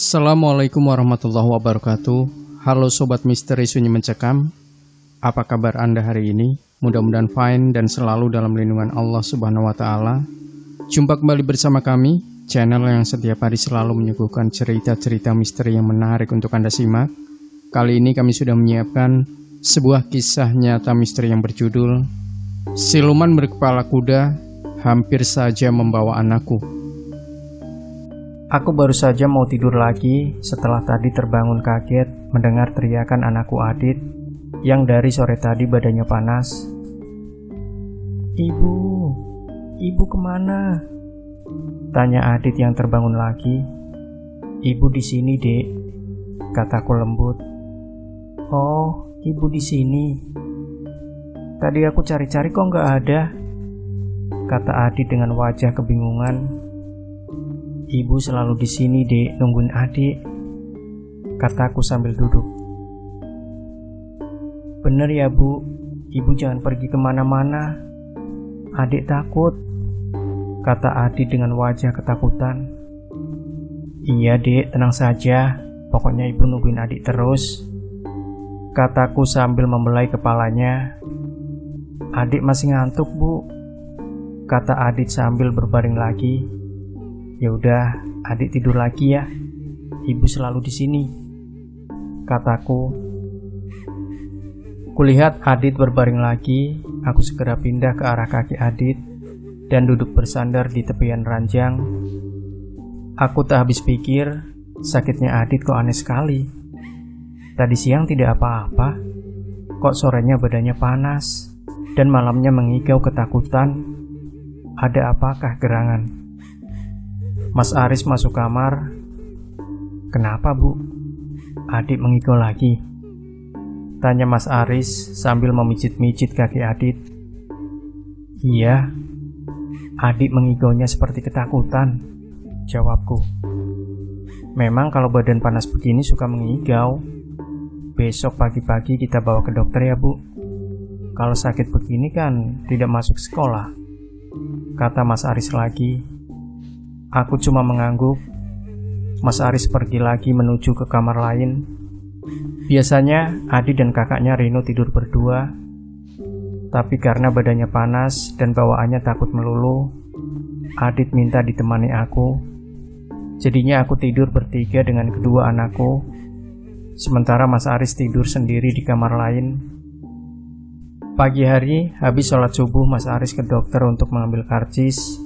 Assalamualaikum warahmatullahi wabarakatuh. Halo Sobat Misteri Sunyi Mencekam. Apa kabar Anda hari ini? Mudah-mudahan fine dan selalu dalam lindungan Allah Subhanahu wa Ta'ala. Jumpa kembali bersama kami, channel yang setiap hari selalu menyuguhkan cerita-cerita misteri yang menarik untuk Anda simak. Kali ini kami sudah menyiapkan sebuah kisah nyata misteri yang berjudul Siluman Berkepala Kuda Hampir Saja Membawa Anakku. Aku baru saja mau tidur lagi setelah tadi terbangun kaget mendengar teriakan anakku Adit yang dari sore tadi badannya panas. Ibu kemana? Tanya Adit yang terbangun lagi. Ibu di sini, Dek, kataku lembut. Oh, ibu di sini. Tadi aku cari-cari kok nggak ada, kata Adit dengan wajah kebingungan. Ibu selalu di sini, Dek, nungguin adik, kataku sambil duduk. Bener ya, Bu, ibu jangan pergi kemana-mana. Adik takut, kata Adit dengan wajah ketakutan. Iya, Dek, tenang saja, pokoknya ibu nungguin adik terus, kataku sambil membelai kepalanya. Adik masih ngantuk, Bu, kata Adit sambil berbaring lagi. Ya udah, adik tidur lagi ya. Ibu selalu di sini, kataku. Kulihat Adit berbaring lagi. Aku segera pindah ke arah kaki Adit dan duduk bersandar di tepian ranjang. Aku tak habis pikir, sakitnya Adit kok aneh sekali. Tadi siang tidak apa-apa, kok sorenya badannya panas dan malamnya mengigau ketakutan. Ada apakah gerangan? Mas Aris masuk kamar. Kenapa, Bu? Adit mengigau lagi, tanya Mas Aris sambil memijit-mijit kaki Adit. Iya, Adit mengigaunya seperti ketakutan, jawabku. Memang kalau badan panas begini suka mengigau. Besok pagi-pagi kita bawa ke dokter ya, Bu. Kalau sakit begini kan tidak masuk sekolah, kata Mas Aris lagi. Aku cuma mengangguk. Mas Aris pergi lagi menuju ke kamar lain. Biasanya Adit dan kakaknya Rino tidur berdua, tapi karena badannya panas dan bawaannya takut melulu, Adit minta ditemani aku. Jadinya aku tidur bertiga dengan kedua anakku, sementara Mas Aris tidur sendiri di kamar lain. Pagi hari, habis sholat subuh, Mas Aris ke dokter untuk mengambil karcis.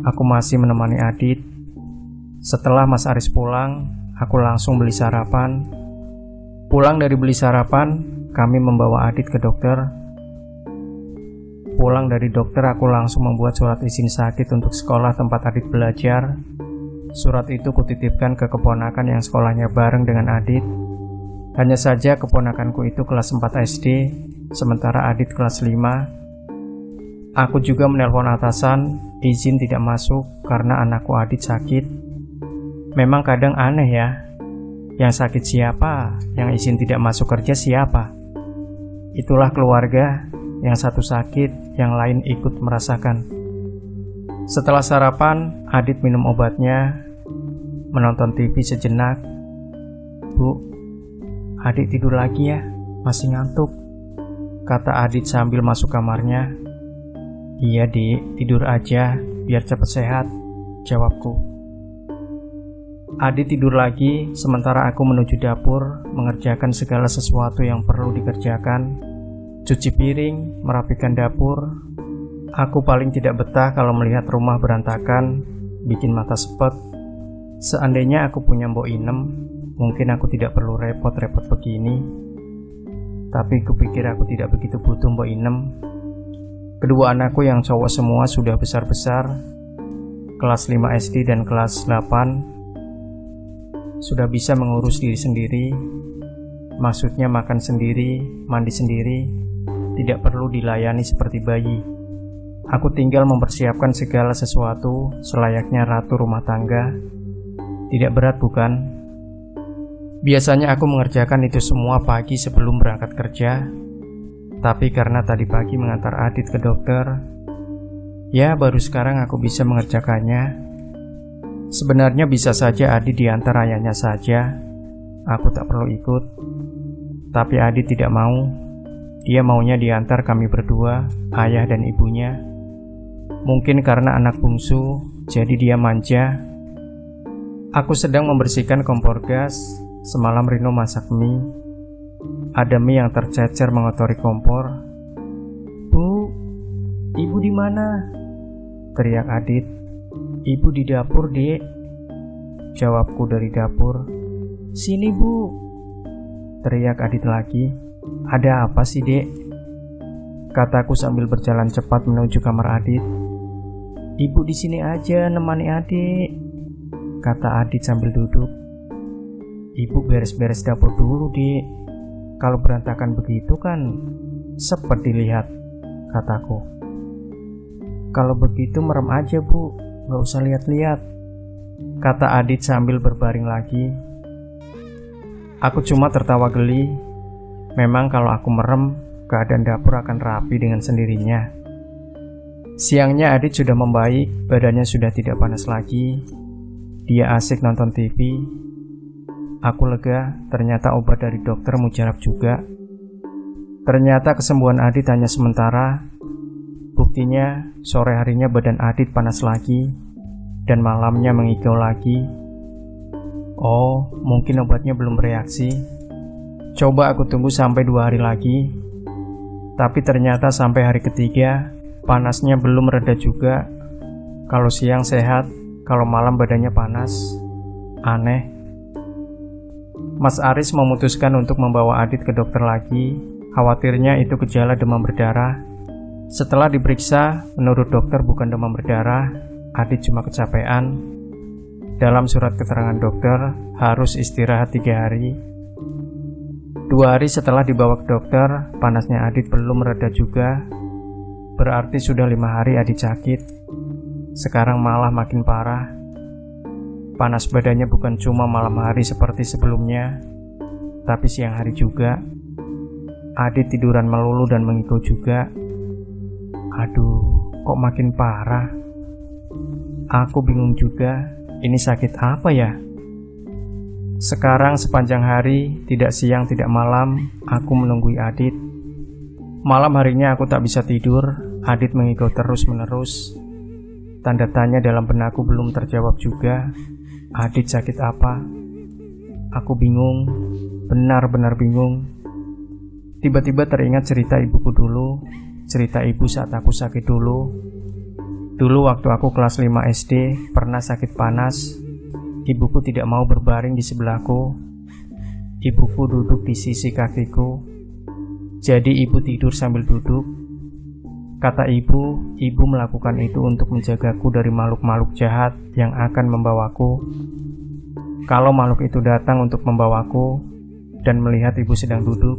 Aku masih menemani Adit. Setelah Mas Aris pulang, aku langsung beli sarapan. Pulang dari beli sarapan, kami membawa Adit ke dokter. Pulang dari dokter, aku langsung membuat surat izin sakit untuk sekolah tempat Adit belajar. Surat itu kutitipkan ke keponakan yang sekolahnya bareng dengan Adit. Hanya saja keponakanku itu kelas 4 SD, sementara Adit kelas 5. Aku juga menelpon atasan, izin tidak masuk karena anakku Adit sakit. Memang kadang aneh ya, yang sakit siapa, yang izin tidak masuk kerja siapa. Itulah keluarga, yang satu sakit, yang lain ikut merasakan. Setelah sarapan, Adit minum obatnya, menonton TV sejenak. Bu, Adit tidur lagi ya, masih ngantuk, kata Adit sambil masuk kamarnya. Iya, Dik, tidur aja biar cepat sehat, jawabku. Adit tidur lagi, sementara aku menuju dapur mengerjakan segala sesuatu yang perlu dikerjakan. Cuci piring, merapikan dapur. Aku paling tidak betah kalau melihat rumah berantakan, bikin mata sepet. Seandainya aku punya Mbok Inem, mungkin aku tidak perlu repot-repot begini. Tapi kupikir aku tidak begitu butuh Mbok Inem. Kedua anakku yang cowok semua sudah besar-besar, kelas 5 SD dan kelas 8. Sudah bisa mengurus diri sendiri, maksudnya makan sendiri, mandi sendiri, tidak perlu dilayani seperti bayi. Aku tinggal mempersiapkan segala sesuatu selayaknya ratu rumah tangga. Tidak berat bukan? Biasanya aku mengerjakan itu semua pagi sebelum berangkat kerja. Tapi karena tadi pagi mengantar Adit ke dokter, ya baru sekarang aku bisa mengerjakannya. Sebenarnya bisa saja Adit diantar ayahnya saja. Aku tak perlu ikut. Tapi Adit tidak mau. Dia maunya diantar kami berdua, ayah dan ibunya. Mungkin karena anak bungsu, jadi dia manja. Aku sedang membersihkan kompor gas. Semalam Rino masak mie. Ada mie yang tercecer mengotori kompor. "Bu, ibu di mana?" teriak Adit. "Ibu di dapur, Dek," jawabku dari dapur. "Sini, Bu," teriak Adit lagi. "Ada apa sih, Dek?" kataku sambil berjalan cepat menuju kamar Adit. "Ibu di sini aja nemani Adik," kata Adit sambil duduk. "Ibu beres-beres dapur dulu, Dek. Kalau berantakan begitu kan sepet dilihat," kataku. "Kalau begitu merem aja, Bu, gak usah lihat-lihat," kata Adit sambil berbaring lagi. Aku cuma tertawa geli. Memang kalau aku merem, keadaan dapur akan rapi dengan sendirinya. Siangnya Adit sudah membaik, badannya sudah tidak panas lagi. Dia asik nonton TV. Aku lega, ternyata obat dari dokter mujarab juga. Ternyata kesembuhan Adit hanya sementara. Buktinya, sore harinya badan Adit panas lagi, dan malamnya mengigau lagi. Oh, mungkin obatnya belum bereaksi. Coba aku tunggu sampai 2 hari lagi. Tapi ternyata sampai hari ketiga, panasnya belum reda juga. Kalau siang sehat, kalau malam badannya panas. Aneh. Mas Aris memutuskan untuk membawa Adit ke dokter lagi. Khawatirnya itu gejala demam berdarah. Setelah diperiksa, menurut dokter bukan demam berdarah, Adit cuma kecapean. Dalam surat keterangan dokter, harus istirahat 3 hari. 2 hari setelah dibawa ke dokter, panasnya Adit belum mereda juga. Berarti sudah 5 hari Adit sakit. Sekarang malah makin parah. Panas badannya bukan cuma malam hari seperti sebelumnya, tapi siang hari juga. Adit tiduran melulu dan mengigau juga. Aduh, kok makin parah. Aku bingung juga, ini sakit apa ya? Sekarang sepanjang hari, tidak siang tidak malam, aku menunggui Adit. Malam harinya aku tak bisa tidur. Adit mengigau terus-menerus. Tanda tanya dalam benakku belum terjawab juga. Adit sakit apa? Aku bingung, benar-benar bingung. Tiba-tiba teringat cerita ibuku dulu. Cerita ibu saat aku sakit dulu. Dulu waktu aku kelas 5 SD, pernah sakit panas. Ibuku tidak mau berbaring di sebelahku. Ibuku duduk di sisi kakiku. Jadi ibu tidur sambil duduk. Kata ibu melakukan itu untuk menjagaku dari makhluk-makhluk jahat yang akan membawaku. Kalau makhluk itu datang untuk membawaku dan melihat ibu sedang duduk,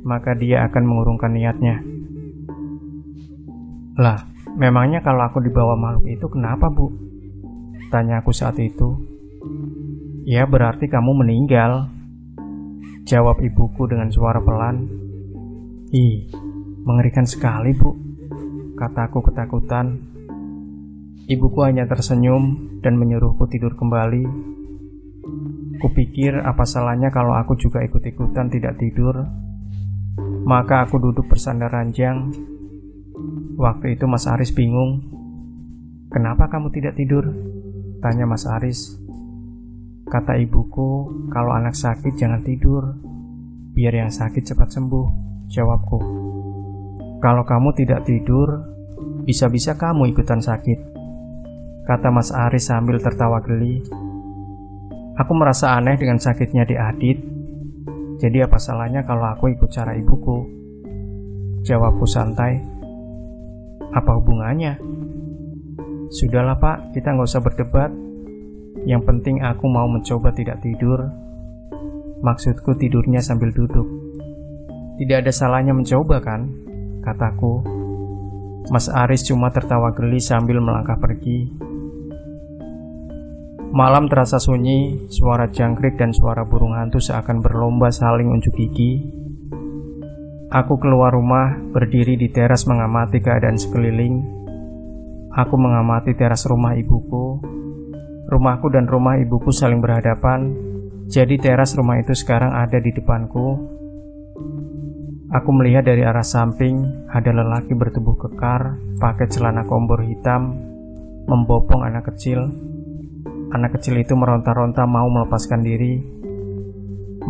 maka dia akan mengurungkan niatnya. Lah, memangnya kalau aku dibawa makhluk itu kenapa, Bu? Tanya aku saat itu. Ya berarti kamu meninggal, jawab ibuku dengan suara pelan. Ih, mengerikan sekali, Bu, kataku ketakutan. Ibuku hanya tersenyum dan menyuruhku tidur kembali. Kupikir apa salahnya kalau aku juga ikut-ikutan tidak tidur. Maka aku duduk bersandar ranjang. Waktu itu Mas Aris bingung. Kenapa kamu tidak tidur? Tanya Mas Aris. Kata ibuku, kalau anak sakit jangan tidur, biar yang sakit cepat sembuh, jawabku. Kalau kamu tidak tidur, bisa-bisa kamu ikutan sakit, kata Mas Aris sambil tertawa geli. Aku merasa aneh dengan sakitnya di Adit. Jadi apa salahnya kalau aku ikut cara ibuku? Jawabku santai. Apa hubungannya? Sudahlah Pak, kita nggak usah berdebat. Yang penting aku mau mencoba tidak tidur. Maksudku tidurnya sambil duduk. Tidak ada salahnya mencoba kan? Kataku. Mas Aris cuma tertawa geli sambil melangkah pergi. Malam terasa sunyi, suara jangkrik dan suara burung hantu seakan berlomba saling unjuk gigi. Aku keluar rumah, berdiri di teras mengamati keadaan sekeliling. Aku mengamati teras rumah ibuku. Rumahku dan rumah ibuku saling berhadapan, jadi teras rumah itu sekarang ada di depanku. Aku melihat dari arah samping ada lelaki bertubuh kekar, pakai celana kompor hitam, membopong anak kecil. Anak kecil itu meronta-ronta mau melepaskan diri.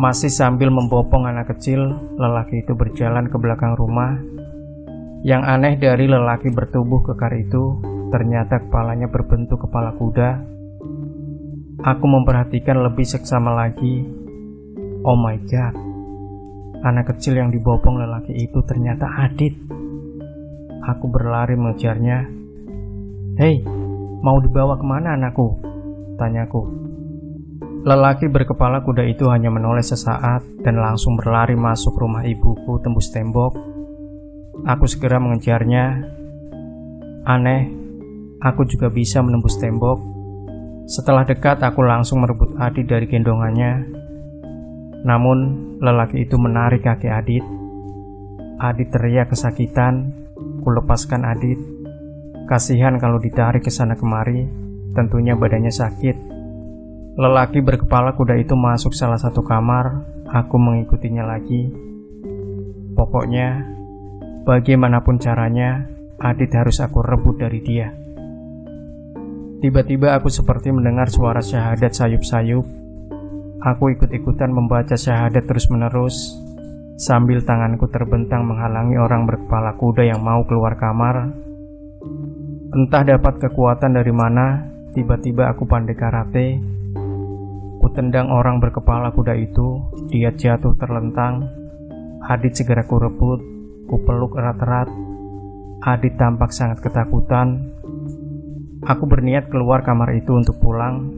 Masih sambil membopong anak kecil, lelaki itu berjalan ke belakang rumah. Yang aneh dari lelaki bertubuh kekar itu, ternyata kepalanya berbentuk kepala kuda. Aku memperhatikan lebih seksama lagi. Oh my god, anak kecil yang dibopong lelaki itu ternyata Adit. Aku berlari mengejarnya. Hei, mau dibawa kemana anakku? Tanyaku. Lelaki berkepala kuda itu hanya menoleh sesaat dan langsung berlari masuk rumah ibuku tembus tembok. Aku segera mengejarnya. Aneh, aku juga bisa menembus tembok. Setelah dekat, aku langsung merebut Adit dari gendongannya. Namun, lelaki itu menarik kaki Adit. Adit teriak kesakitan. Kulepaskan Adit. Kasihan kalau ditarik ke sana kemari, tentunya badannya sakit. Lelaki berkepala kuda itu masuk salah satu kamar. Aku mengikutinya lagi. Pokoknya, bagaimanapun caranya, Adit harus aku rebut dari dia. Tiba-tiba aku seperti mendengar suara syahadat sayup-sayup. Aku ikut-ikutan membaca syahadat terus-menerus, sambil tanganku terbentang menghalangi orang berkepala kuda yang mau keluar kamar. Entah dapat kekuatan dari mana, tiba-tiba aku pandai karate. Kutendang orang berkepala kuda itu, dia jatuh terlentang. Adit segera kurebut, kupeluk erat-erat. Adit tampak sangat ketakutan. Aku berniat keluar kamar itu untuk pulang,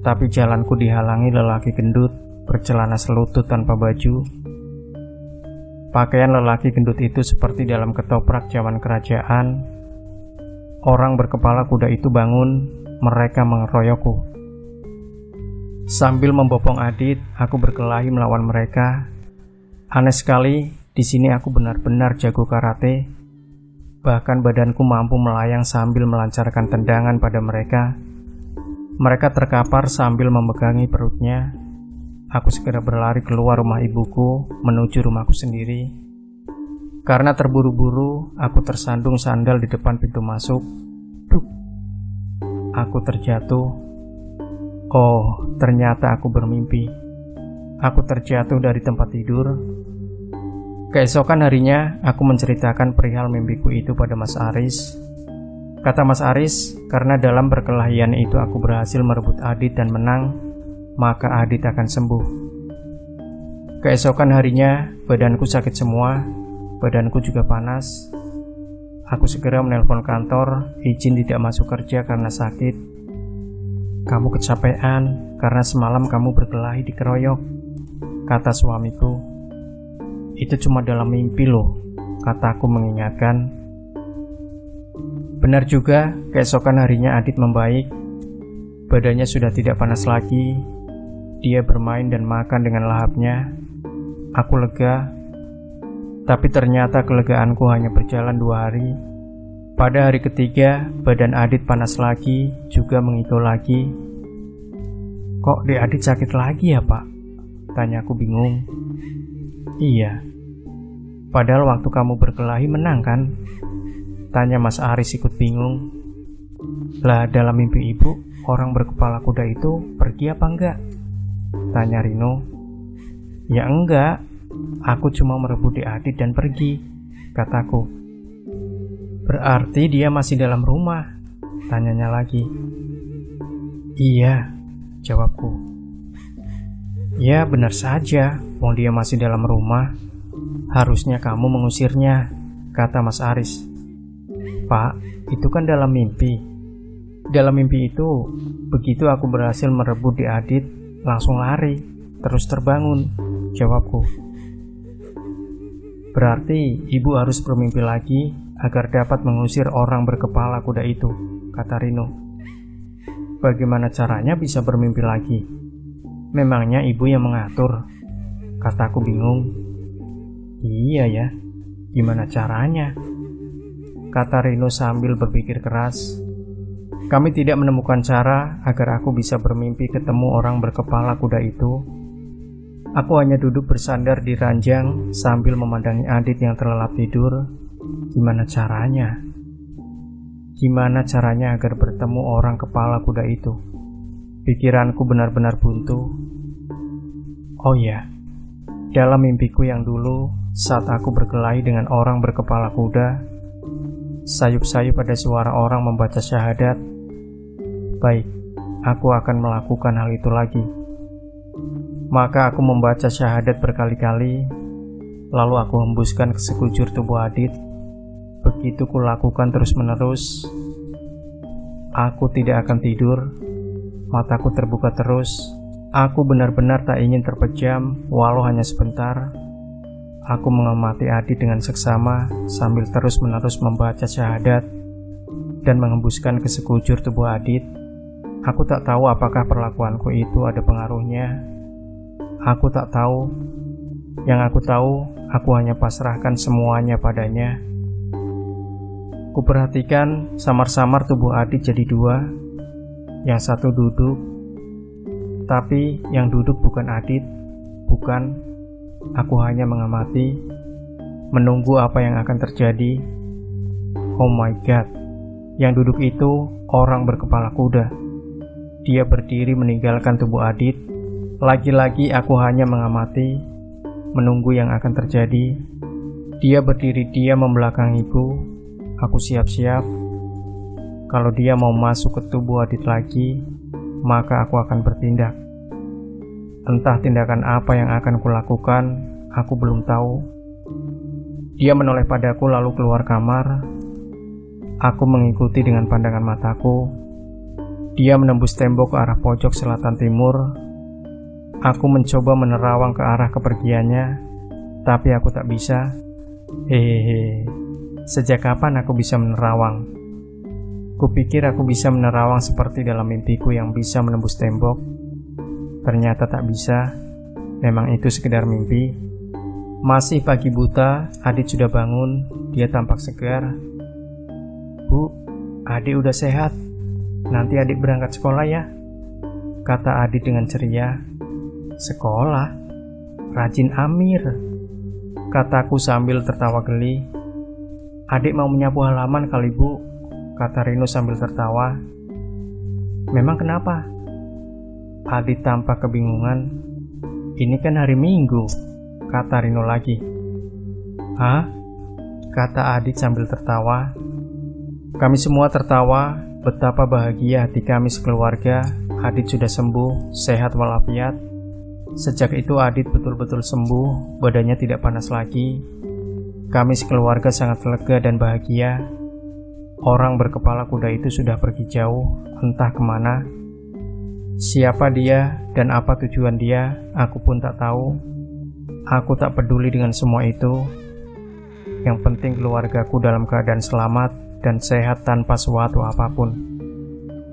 tapi jalanku dihalangi lelaki gendut bercelana selutut tanpa baju. Pakaian lelaki gendut itu seperti dalam ketoprak zaman kerajaan. Orang berkepala kuda itu bangun, mereka mengeroyokku. Sambil membopong Adit, aku berkelahi melawan mereka. Aneh sekali, di sini aku benar-benar jago karate. Bahkan badanku mampu melayang sambil melancarkan tendangan pada mereka. Mereka terkapar sambil memegangi perutnya. Aku segera berlari keluar rumah ibuku menuju rumahku sendiri. Karena terburu-buru, aku tersandung sandal di depan pintu masuk. Duh. Aku terjatuh. Oh, ternyata aku bermimpi. Aku terjatuh dari tempat tidur. Keesokan harinya, aku menceritakan perihal mimpiku itu pada Mas Aris. Kata Mas Aris, karena dalam perkelahian itu aku berhasil merebut Adit dan menang, maka Adit akan sembuh. Keesokan harinya, badanku sakit semua, badanku juga panas. Aku segera menelpon kantor, izin tidak masuk kerja karena sakit. Kamu kecapean karena semalam kamu berkelahi dikeroyok, kata suamiku. Itu cuma dalam mimpi loh, kataku mengingatkan. Benar juga, keesokan harinya Adit membaik. Badannya sudah tidak panas lagi. Dia bermain dan makan dengan lahapnya. Aku lega. Tapi ternyata kelegaanku hanya berjalan 2 hari. Pada hari ketiga, badan Adit panas lagi, juga mengigau lagi. Kok di Adit sakit lagi ya Pak? Tanyaku bingung. Iya. Padahal waktu kamu berkelahi menang kan? Tanya Mas Aris ikut bingung. Lah dalam mimpi ibu, orang berkepala kuda itu pergi apa enggak? Tanya Rino. Ya enggak, aku cuma merebut di Adit dan pergi, kataku. Berarti dia masih dalam rumah? Tanyanya lagi. Iya, jawabku. Ya benar saja, wong dia masih dalam rumah. Harusnya kamu mengusirnya, kata Mas Aris. Pak, itu kan dalam mimpi. Dalam mimpi itu, begitu aku berhasil merebut di Adit, langsung lari, terus terbangun, jawabku. Berarti ibu harus bermimpi lagi agar dapat mengusir orang berkepala kuda itu, kata Rino. Bagaimana caranya bisa bermimpi lagi? Memangnya ibu yang mengatur, kataku bingung. Iya ya, gimana caranya? Kata Rino sambil berpikir keras. Kami tidak menemukan cara agar aku bisa bermimpi ketemu orang berkepala kuda itu. Aku hanya duduk bersandar di ranjang sambil memandangi Adit yang terlelap tidur. Gimana caranya? Gimana caranya agar bertemu orang kepala kuda itu? Pikiranku benar-benar buntu. Oh ya, dalam mimpiku yang dulu, saat aku berkelahi dengan orang berkepala kuda, sayup-sayup ada suara orang membaca syahadat. Baik, aku akan melakukan hal itu lagi. Maka aku membaca syahadat berkali-kali, lalu aku hembuskan ke sekujur tubuh Adit. Begitu kulakukan terus-menerus, aku tidak akan tidur. Mataku terbuka terus. Aku benar-benar tak ingin terpejam, walau hanya sebentar. Aku mengamati Adit dengan seksama sambil terus-menerus membaca syahadat dan menghembuskan ke sekujur tubuh Adit. Aku tak tahu apakah perlakuanku itu ada pengaruhnya. Aku tak tahu. Yang aku tahu, aku hanya pasrahkan semuanya padanya. Kuperhatikan samar-samar tubuh Adit jadi dua. Yang satu duduk, tapi yang duduk bukan Adit. Bukan. Aku hanya mengamati, menunggu apa yang akan terjadi. Oh my god, yang duduk itu orang berkepala kuda. Dia berdiri meninggalkan tubuh Adit. Lagi-lagi aku hanya mengamati, menunggu yang akan terjadi. Dia berdiri diam membelakangiku. Aku siap-siap. Kalau dia mau masuk ke tubuh Adit lagi, maka aku akan bertindak. Entah tindakan apa yang akan kulakukan, aku belum tahu. Dia menoleh padaku lalu keluar kamar. Aku mengikuti dengan pandangan mataku. Dia menembus tembok ke arah pojok selatan timur. Aku mencoba menerawang ke arah kepergiannya, tapi aku tak bisa. Hehehe, sejak kapan aku bisa menerawang? Kupikir aku bisa menerawang seperti dalam mimpiku yang bisa menembus tembok. Ternyata tak bisa. Memang itu sekedar mimpi. Masih pagi buta, Adit sudah bangun. Dia tampak segar. Bu, Adik udah sehat. Nanti Adik berangkat sekolah ya, kata Adit dengan ceria. Sekolah? Rajin Amir, kataku sambil tertawa geli. Adik mau menyapu halaman kali Bu, kata Rino sambil tertawa. Memang kenapa? Adit tampak kebingungan. Ini kan hari Minggu, kata Rino lagi. Hah? Kata Adit sambil tertawa. Kami semua tertawa. Betapa bahagia hati kami sekeluarga. Adit sudah sembuh, sehat walafiat. Sejak itu Adit betul-betul sembuh, badannya tidak panas lagi. Kami sekeluarga sangat lega dan bahagia. Orang berkepala kuda itu sudah pergi jauh, entah kemana. Siapa dia dan apa tujuan dia, aku pun tak tahu. Aku tak peduli dengan semua itu. Yang penting keluargaku dalam keadaan selamat dan sehat tanpa suatu apapun.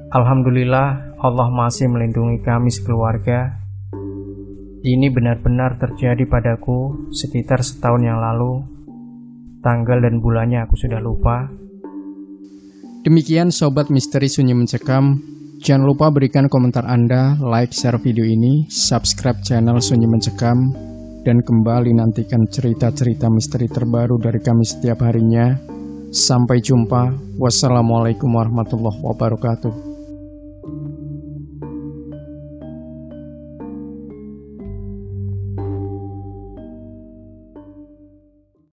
Alhamdulillah, Allah masih melindungi kami sekeluarga. Ini benar-benar terjadi padaku sekitar setahun yang lalu. Tanggal dan bulannya aku sudah lupa. Demikian Sobat Misteri Sunyi Mencekam. Jangan lupa berikan komentar Anda, like, share video ini, subscribe channel Sunyi Mencekam, dan kembali nantikan cerita-cerita misteri terbaru dari kami setiap harinya. Sampai jumpa. Wassalamualaikum warahmatullahi wabarakatuh.